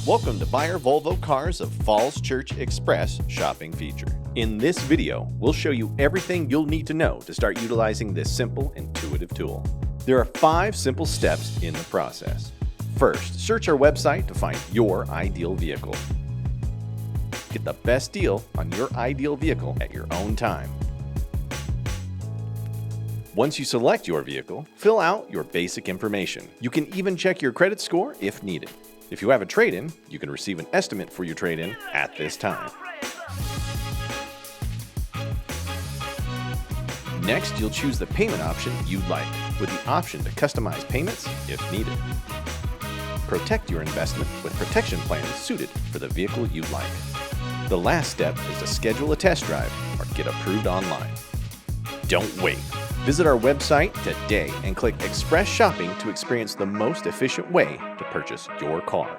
Welcome to Beyer Volvo Cars of Falls Church Express shopping feature. In this video, we'll show you everything you'll need to know to start utilizing this simple, intuitive tool. There are 5 simple steps in the process. First, search our website to find your ideal vehicle. Get the best deal on your ideal vehicle at your own time. Once you select your vehicle, fill out your basic information. You can even check your credit score if needed. If you have a trade-in, you can receive an estimate for your trade-in at this time. Next, you'll choose the payment option you'd like, with the option to customize payments if needed. Protect your investment with protection plans suited for the vehicle you'd like. The last step is to schedule a test drive or get approved online. Don't wait. Visit our website today and click Express Shopping to experience the most efficient way to purchase your car.